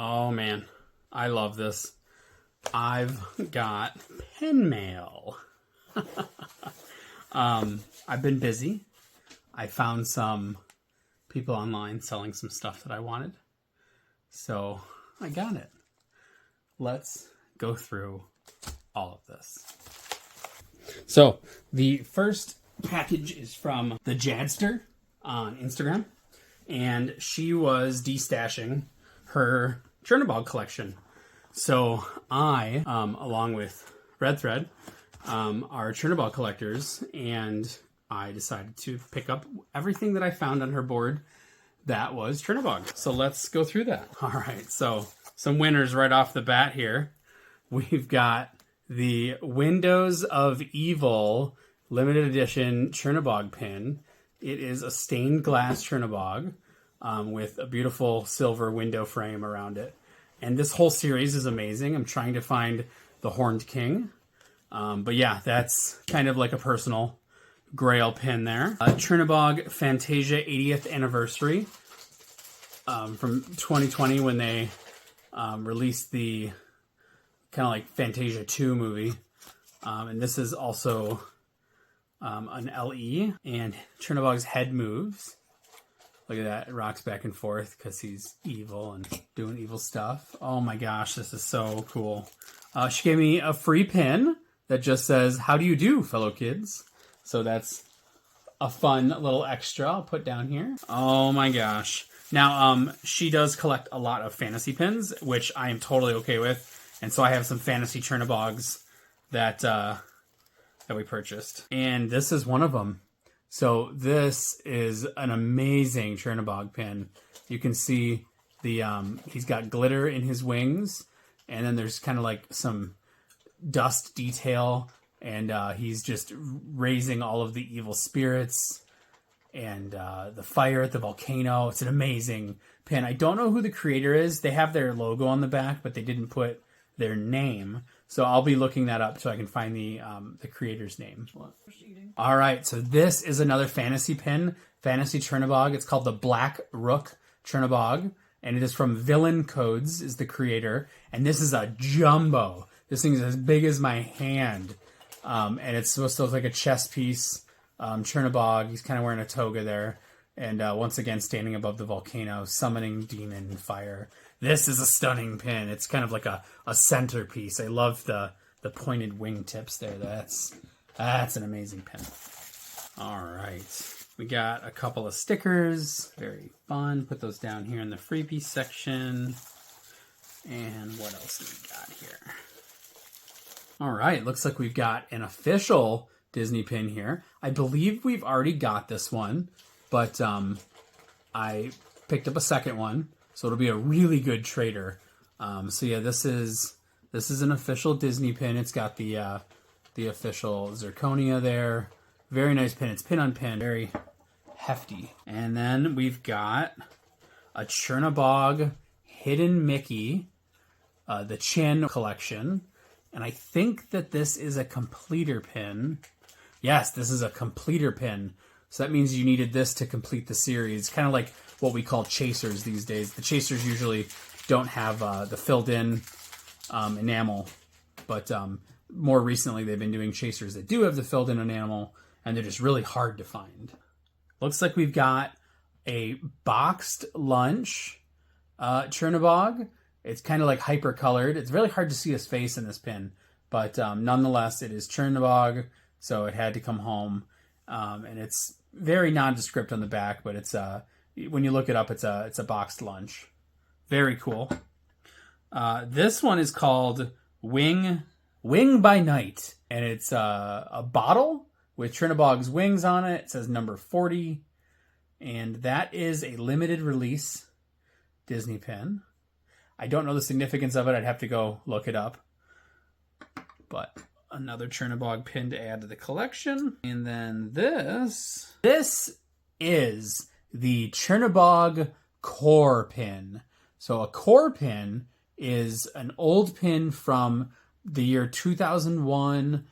Oh man, I love this. I've got pen mail. I've been busy. I found some people online selling some stuff that I wanted. So I got it. Let's go through all of this. So the first package is from the Jadster on Instagram. And she was destashing her Chernabog collection. So I, along with Red Thread, are Chernabog collectors, and I decided to pick up everything that I found on her board that was Chernabog. So let's go through that. All right, so some winners right off the bat here. We've got the Windows of Evil limited edition Chernabog pin. It is a stained glass Chernabog with a beautiful silver window frame around it. And this whole series is amazing. I'm trying to find the Horned King. But yeah, that's kind of like a personal grail pin there. Chernabog Fantasia 80th Anniversary from 2020 when they released the kind of like Fantasia 2 movie. And this is also an LE, and Chernabog's head moves. Look at that, it rocks back and forth because he's evil and doing evil stuff. Oh my gosh, this is so cool. She gave me a free pin that just says, "How do you do, fellow kids?" So that's a fun little extra I'll put down here. Oh my gosh. Now, she does collect a lot of fantasy pins, which I am totally okay with. And so I have some fantasy Chernabogs that we purchased. And this is one of them. So this is an amazing Chernabog pin. You can see the he's got glitter in his wings, and then there's kind of like some dust detail, and he's just raising all of the evil spirits and the fire at the volcano. It's an amazing pin. I don't know who the creator is. They have their logo on the back, but they didn't put their name. So I'll be looking that up so I can find the creator's name. All right, so this is another fantasy pin, fantasy Chernabog. It's called the Black Rook Chernabog, and it is from Villain Codes, is the creator. And this is a jumbo. This thing is as big as my hand, and it's supposed to look like a chess piece. Chernabog, he's kind of wearing a toga there, and once again standing above the volcano, summoning demon fire. This is a stunning pin. It's kind of like a centerpiece. I love the pointed wingtips there. That's an amazing pin. All right. We got a couple of stickers. Very fun. Put those down here in the freebie section. And what else do we got here? All right. Looks like we've got an official Disney pin here. I believe we've already got this one, but I picked up a second one. So it'll be a really good trader. So yeah, this is an official Disney pin. It's got the official zirconia there. Very nice pin. It's pin on pin. Very hefty. And then we've got a Chernabog Hidden Mickey, the Chin collection. And I think that this is a completer pin. Yes, this is a completer pin. So that means you needed this to complete the series. Kind of like what we call chasers these days. The chasers usually don't have the filled in enamel, but more recently they've been doing chasers that do have the filled in enamel, and they're just really hard to find. Looks like we've got a boxed lunch Chernabog. It's kind of like hyper colored. It's really hard to see his face in this pin, but nonetheless it is Chernabog, so it had to come home. And it's very nondescript on the back, but it's when you look it up, it's a boxed lunch. Very cool. This one is called Wing by Night, and it's a bottle with Chernabog's wings on it. It says number 40, and that is a limited release Disney pin. I don't know the significance of it. I'd have to go look it up. But another Chernabog pin to add to the collection. And then this is the Chernabog core pin. So a core pin is an old pin from the year 2001,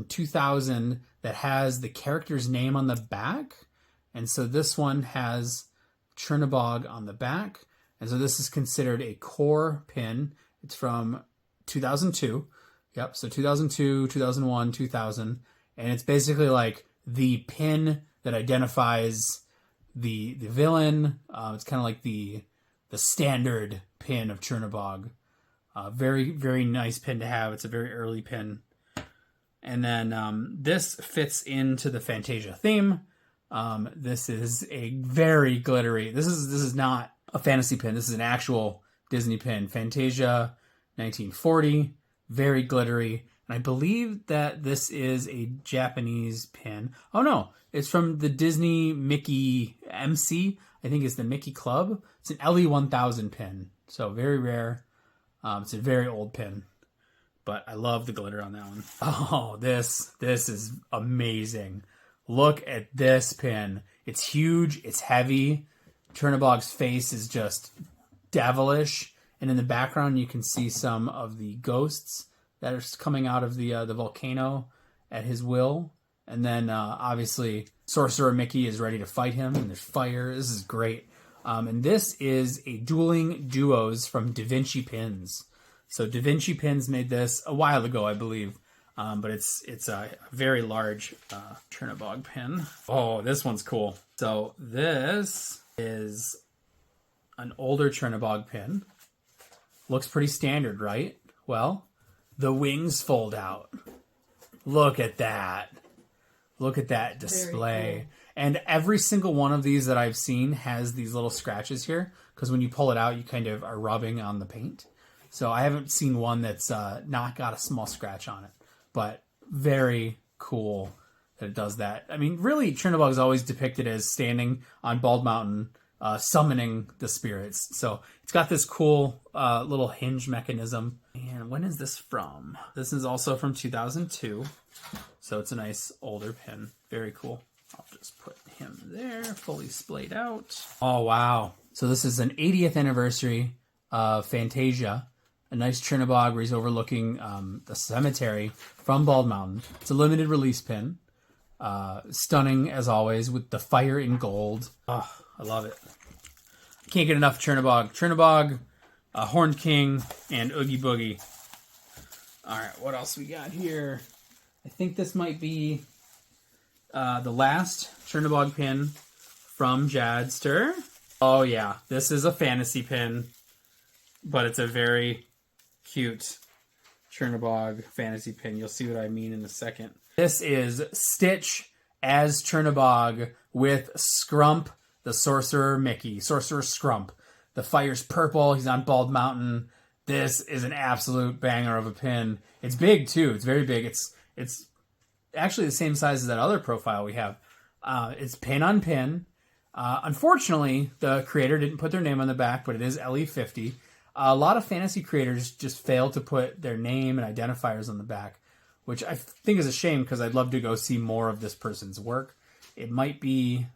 2000 that has the character's name on the back. And so this one has Chernabog on the back. And so this is considered a core pin. It's from 2002. Yep, so 2002, 2001, 2000. And it's basically like the pin that identifies the villain. It's kind of like the standard pin of Chernabog. Very, very nice pin to have. It's a very early pin. And then this fits into the Fantasia theme. This is a very glittery. This is not a fantasy pin. This is an actual Disney pin. Fantasia 1940. Very glittery. And I believe that this is a Japanese pin. Oh no, it's from the Disney Mickey MC. I think it's the Mickey Club. It's an LE1000 pin. So very rare. It's a very old pin. But I love the glitter on that one. Oh, this is amazing. Look at this pin. It's huge. It's heavy. Chernabog's face is just devilish. And in the background, you can see some of the ghosts that are coming out of the volcano at his will. And then, obviously, Sorcerer Mickey is ready to fight him. And there's fire. This is great. And this is a Dueling Duos from Da Vinci Pins. So Da Vinci Pins made this a while ago, I believe. But it's a very large Chernabog pin. Oh, this one's cool. So this is an older Chernabog pin. Looks pretty standard, right? Well, the wings fold out. Look at that. Look at that display. Cool. And every single one of these that I've seen has these little scratches here. Because when you pull it out, you kind of are rubbing on the paint. So I haven't seen one that's not got a small scratch on it. But very cool that it does that. I mean, really, Chernabog is always depicted as standing on Bald Mountain, summoning the spirits. So it's got this cool little hinge mechanism. And when is this from? This is also from 2002. So it's a nice older pin. Very cool. I'll just put him there, fully splayed out. Oh, wow. So this is an 80th anniversary of Fantasia. A nice Chernabog where he's overlooking the cemetery from Bald Mountain. It's a limited release pin. Stunning, as always, with the fire in gold. Oh, I love it. Can't get enough Chernabog. Chernabog, Horned King, and Oogie Boogie. All right, what else we got here? I think this might be the last Chernabog pin from Jadster. Oh, yeah. This is a fantasy pin, but it's a very cute Chernabog fantasy pin. You'll see what I mean in a second. This is Stitch as Chernabog with Scrump, the Sorcerer Mickey. Sorcerer Scrump. The fire's purple. He's on Bald Mountain. This is an absolute banger of a pin. It's big, too. It's very big. It's actually the same size as that other profile we have. It's pin on pin. Unfortunately, the creator didn't put their name on the back, but it is LE50. A lot of fantasy creators just fail to put their name and identifiers on the back, which I think is a shame because I'd love to go see more of this person's work. It might be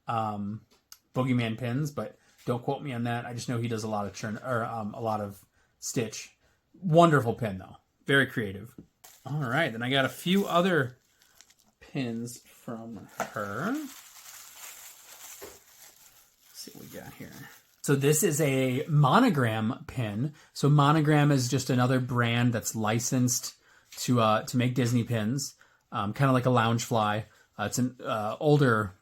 Boogeyman pins, but don't quote me on that. I just know he does a lot of a lot of Stitch. Wonderful pin though, very creative. All right, then I got a few other pins from her. Let's see what we got here. So this is a Monogram pin. So Monogram is just another brand that's licensed to make Disney pins, kind of like a Loungefly. It's an older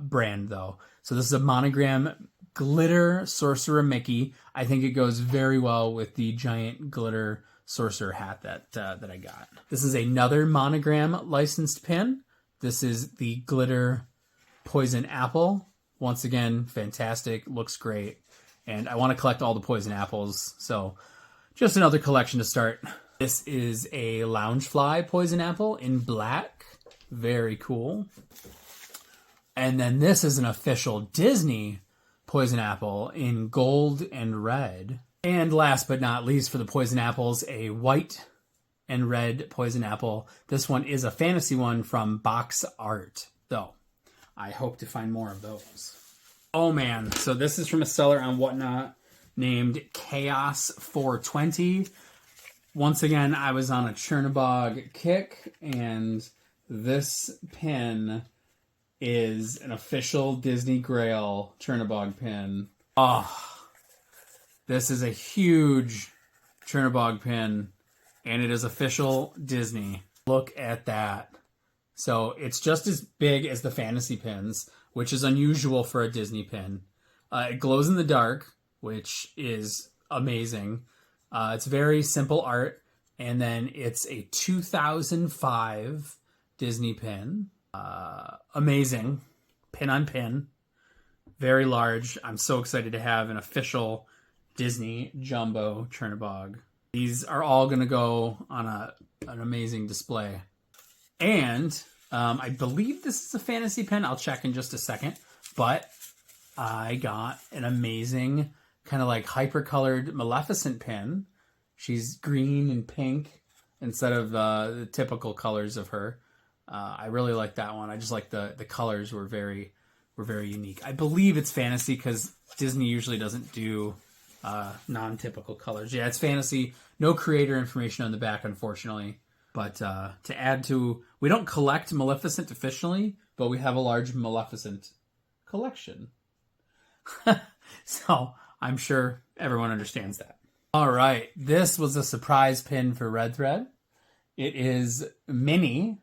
brand though. So this is a Monogram glitter Sorcerer Mickey. I think it goes very well with the giant glitter sorcerer hat that I got. This is another Monogram licensed pin. This is the glitter Poison Apple. Once again, fantastic, looks great. And I want to collect all the poison apples, so just another collection to start. This is a Loungefly poison apple in black. Very cool. And then this is an official Disney poison apple in gold and red. And last but not least for the poison apples, a white and red poison apple. This one is a fantasy one from Box Art, though. I hope to find more of those. Oh man, so this is from a seller on Whatnot named Chaos 420. Once again, I was on a Chernabog kick, and this pin is an official Disney Grail Chernabog pin. Oh, This is a huge Chernabog pin, and it is official Disney. Look at that. So it's just as big as the fantasy pins, which is unusual for a Disney pin. It glows in the dark, which is amazing. It's very simple art. And then it's a 2005 Disney pin. Amazing. Pin on pin. Very large. I'm so excited to have an official Disney Jumbo Chernabog. These are all going to go on an amazing display. And I believe this is a fantasy pen. I'll check in just a second. But I got an amazing kind of like hyper-colored Maleficent pen. She's green and pink instead of the typical colors of her. I really like that one. I just like the colors were very unique. I believe it's fantasy because Disney usually doesn't do non-typical colors. Yeah, it's fantasy. No creator information on the back, unfortunately. But to add to, we don't collect Maleficent officially, but we have a large Maleficent collection. So I'm sure everyone understands that. All right, this was a surprise pin for Red Thread. It is Minnie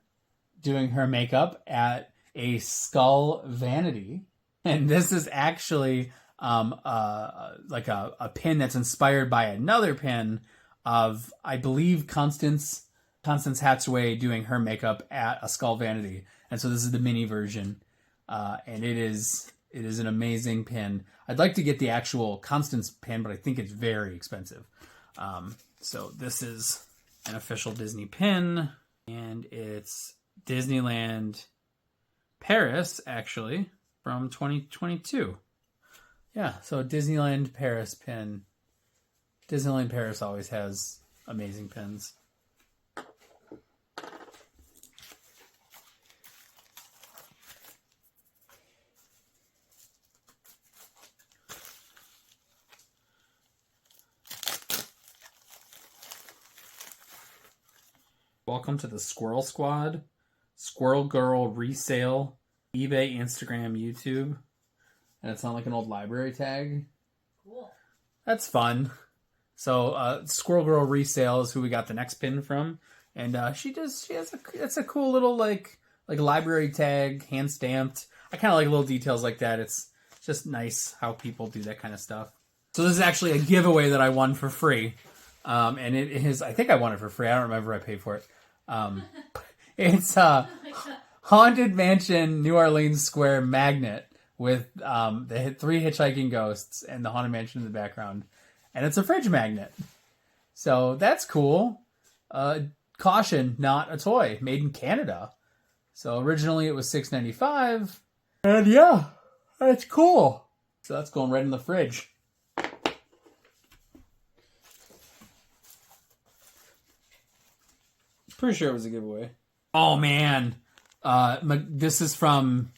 doing her makeup at a skull vanity. And this is actually like a pin that's inspired by another pin of, I believe, Constance Hathaway doing her makeup at a skull vanity. And so this is the Minnie version. And it is an amazing pin. I'd like to get the actual Constance pin, but I think it's very expensive. So this is an official Disney pin, and it's Disneyland Paris, actually, from 2022. Yeah, so Disneyland Paris pin. Disneyland Paris always has amazing pins. Welcome to the Squirrel Squad. Squirrel Girl resale. eBay, Instagram, YouTube. And it's on like an old library tag. Cool. That's fun. So Squirrel Girl resale is who we got the next pin from. And it's a cool little like library tag, hand stamped. I kind of like little details like that. It's just nice how people do that kind of stuff. So this is actually a giveaway that I won for free. And it is, I think I won it for free. I don't remember if I paid for it. It's a Haunted Mansion New Orleans Square magnet with the 3 hitchhiking ghosts and the Haunted Mansion in the background. And it's a fridge magnet. So that's cool. Caution, not a toy. Made in Canada. So originally it was $6.95. And yeah, that's cool. So that's going right in the fridge. Pretty sure it was a giveaway. Oh man, this is from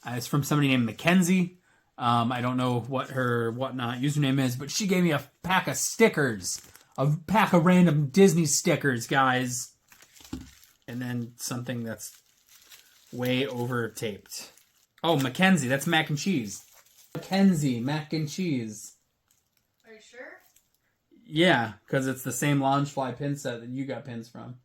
it's from somebody named Mackenzie. I don't know what her whatnot username is, but she gave me a pack of stickers, a pack of random Disney stickers, guys, and then something that's way over taped. Oh, Mackenzie, that's mac and cheese. Mackenzie, mac and cheese. Are you sure? Yeah, because it's the same Loungefly pin set that you got pins from.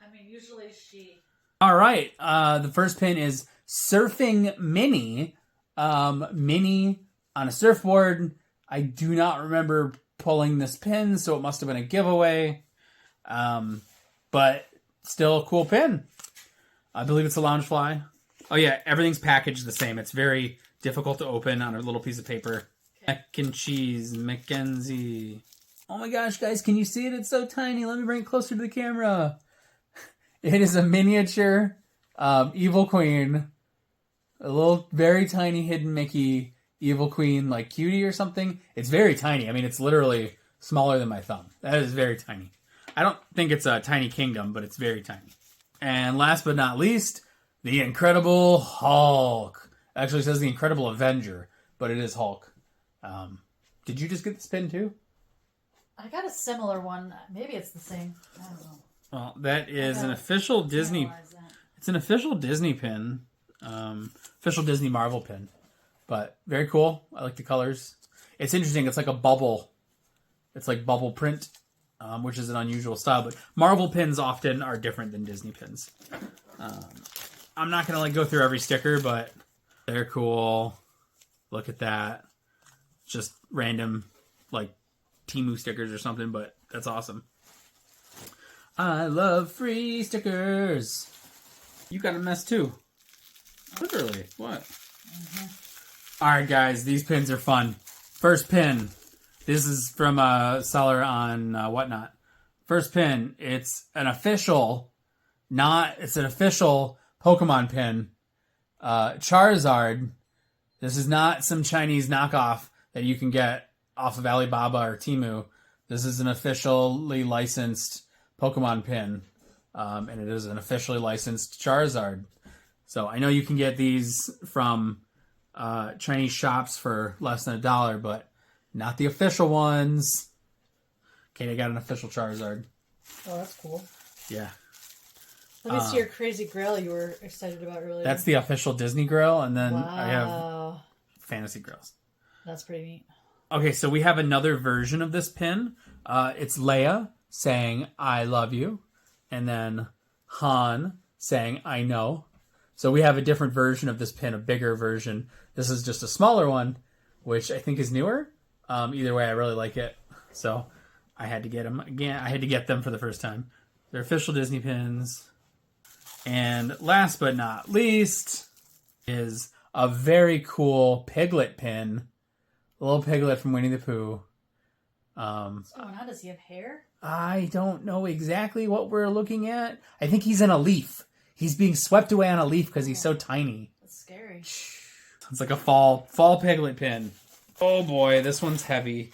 I mean, usually she... All right. The first pin is Surfing Minnie. Minnie on a surfboard. I do not remember pulling this pin, so it must have been a giveaway. But still a cool pin. I believe it's a Loungefly. Oh yeah, everything's packaged the same. It's very difficult to open on a little piece of paper. Okay. Mac and cheese, Mackenzie. Oh my gosh, guys, can you see it? It's so tiny. Let me bring it closer to the camera. It is a miniature Evil Queen. A little, very tiny hidden Mickey Evil Queen, like cutie or something. It's very tiny. I mean, it's literally smaller than my thumb. That is very tiny. I don't think it's a tiny kingdom, but it's very tiny. And last but not least, the Incredible Hulk. Actually, it says the Incredible Avenger, but it is Hulk. Did you just get this pin too? I got a similar one. Maybe it's the same. I don't know. Well, that is an official Disney. It's an official Disney pin, official Disney Marvel pin, but very cool. I like the colors. It's interesting. It's like a bubble It's like bubble print, which is an unusual style. But Marvel pins often are different than Disney pins. I'm not gonna like go through every sticker, but they're cool. Look at that. Just random like Temu stickers or something, but that's awesome. I love free stickers. You got a mess too. Literally. What? Alright guys, these pins are fun. First pin. This is from a seller on Whatnot. First pin. It's an official Pokemon pin. Charizard. This is not some Chinese knockoff that you can get off of Alibaba or Temu. This is an officially licensed Pokemon pin. And it is an officially licensed Charizard. So I know you can get these from Chinese shops for less than $1, but not the official ones. Okay, I got an official Charizard. Oh, that's cool. Yeah. Let me see your crazy grail you were excited about earlier. That's the official Disney Grail, and then wow. I have fantasy grails. That's pretty neat. Okay, so we have another version of this pin. It's Leia saying, I love you. And then Han saying, I know. So we have a different version of this pin, a bigger version. This is just a smaller one, which I think is newer. Either way, I really like it. So I had to get them again. I had to get them for the first time. They're official Disney pins. And last but not least is a very cool Piglet pin. A little Piglet from Winnie the Pooh. What's going on? Does he have hair? I don't know exactly what we're looking at. I think he's in a leaf. He's being swept away on a leaf because he's so tiny. That's scary. It's like a fall Piglet pin. Oh boy, this one's heavy.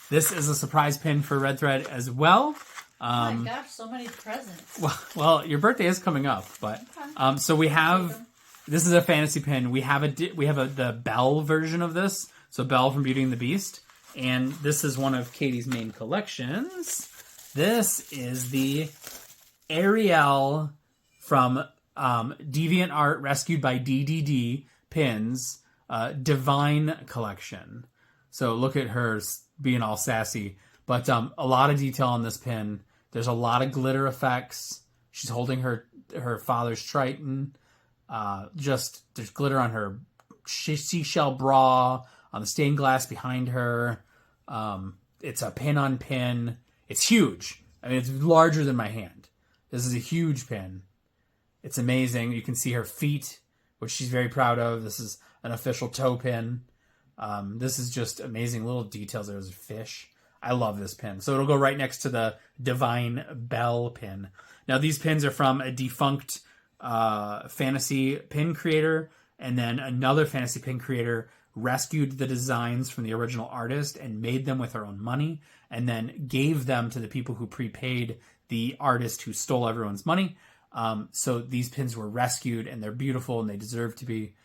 This is a surprise pin for Red Thread as well. Oh my gosh, so many presents. Well, your birthday is coming up, but so we have. This is a fantasy pin. We have the Belle version of this. So Belle from Beauty and the Beast, and this is one of Katie's main collections. This is the Ariel from DeviantArt Rescued by DDD pins Divine collection. So look at her being all sassy, but a lot of detail on this pin. There's a lot of glitter effects. She's holding her father's Triton. There's glitter on her seashell bra, on the stained glass behind her. It's a pin on pin. It's huge. I mean, it's larger than my hand. This is a huge pin. It's amazing. You can see her feet, which she's very proud of. This is an official toe pin. This is just amazing little details. There's a fish. I love this pin. So it'll go right next to the Divine Belle pin. Now, these pins are from a defunct fantasy pin creator, and then another fantasy pin creator rescued the designs from the original artist and made them with her own money, and then gave them to the people who prepaid the artist who stole everyone's money. So these pins were rescued, and they're beautiful, and they deserve to be.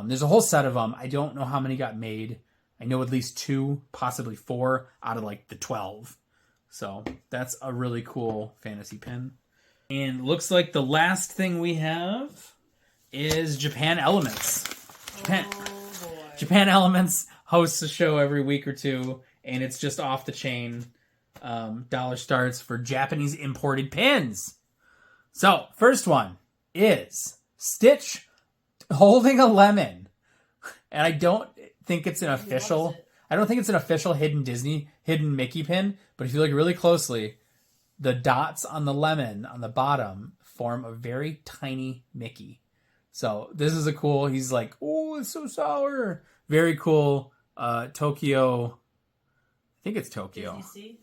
There's a whole set of them. I don't know how many got made. I know at least 2, possibly 4 out of like the 12. So that's a really cool fantasy pin. And looks like the last thing we have is Japan Elements. Japan Elements hosts a show every week or two, and it's just off the chain dollar starts for Japanese imported pins. So, first one is Stitch holding a lemon. And I don't think it's an official... I don't think it's an official hidden Mickey pin, but if you look really closely, the dots on the lemon on the bottom form a very tiny Mickey. So this is a cool... He's like, oh, it's so sour. Very cool Tokyo... I think it's Tokyo. Disney Sea?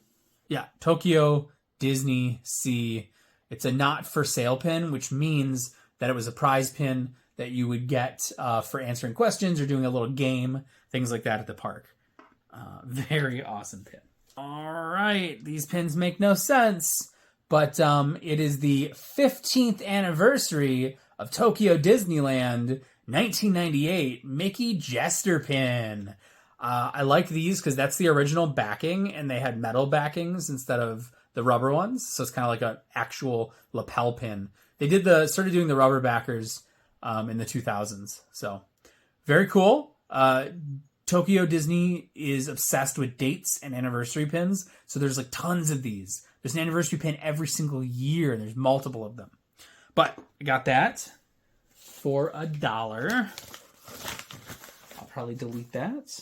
Yeah, Tokyo Disney Sea. It's a not for sale pin, which means that it was a prize pin that you would get for answering questions or doing a little game, things like that at the park. Very awesome pin. All right, these pins make no sense, but it is the 15th anniversary of Tokyo Disneyland 1998 Mickey Jester pin. I like these because that's the original backing, and they had metal backings instead of the rubber ones, so it's kind of like an actual lapel pin. They started doing the rubber backers in the 2000s, so very cool. Tokyo Disney is obsessed with dates and anniversary pins, so there's like tons of these. There's an anniversary pin every single year, and there's multiple of them. But I got that for $1. I'll probably delete that.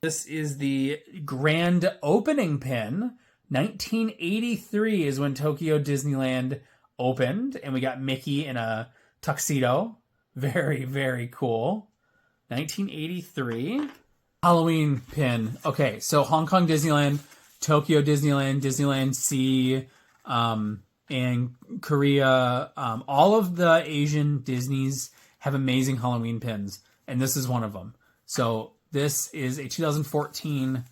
This is the grand opening pin. 1983 is when Tokyo Disneyland opened, and we got Mickey in a tuxedo. Very, very cool. 1983. Halloween pin. Okay, so Hong Kong Disneyland, Tokyo Disneyland, Disneyland Sea, and Korea. All of the Asian Disneys have amazing Halloween pins, and this is one of them. So this is a 2014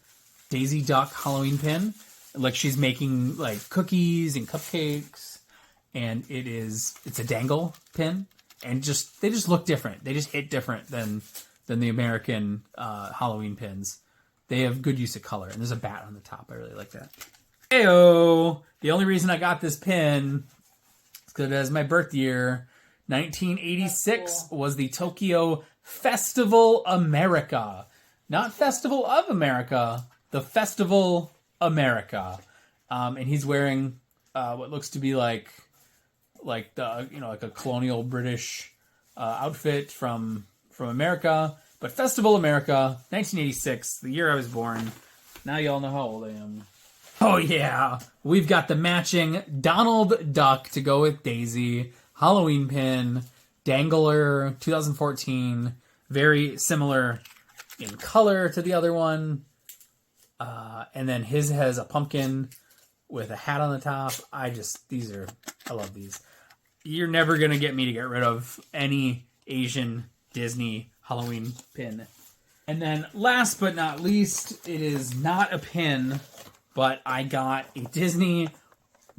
Daisy Duck Halloween pin. Like she's making like cookies and cupcakes, and it's a dangle pin, and they just look different. They just hit different than the American Halloween pins. They have good use of color, and there's a bat on the top. I really like that. Heyo! The only reason I got this pin is because it has my birth year. 1986 cool. was the Tokyo Festival America. Not Festival of America, the Festival America. And he's wearing what looks to be like a colonial British outfit from America. But Festival America, 1986, the year I was born. Now you all know how old I am. Oh yeah, we've got the matching Donald Duck to go with Daisy. Halloween pin, Dangler, 2014. Very similar in color to the other one. And then his has a pumpkin with a hat on the top. I love these. You're never going to get me to get rid of any Asian Disney Halloween pin. And then last but not least, it is not a pin, but I got a Disney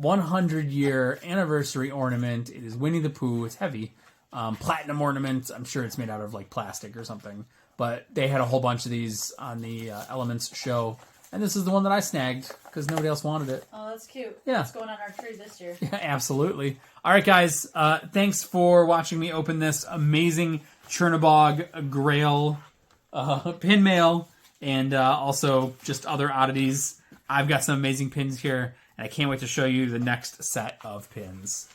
100-year anniversary ornament. It is Winnie the Pooh. It's heavy. Platinum ornament. I'm sure it's made out of like plastic or something. But they had a whole bunch of these on the Elements show. And this is the one that I snagged because nobody else wanted it. Oh, that's cute. Yeah. It's going on our tree this year. Yeah, absolutely. All right, guys. Thanks for watching me open this amazing Chernabog Grail pin mail. And also just other oddities. I've got some amazing pins here. And I can't wait to show you the next set of pins.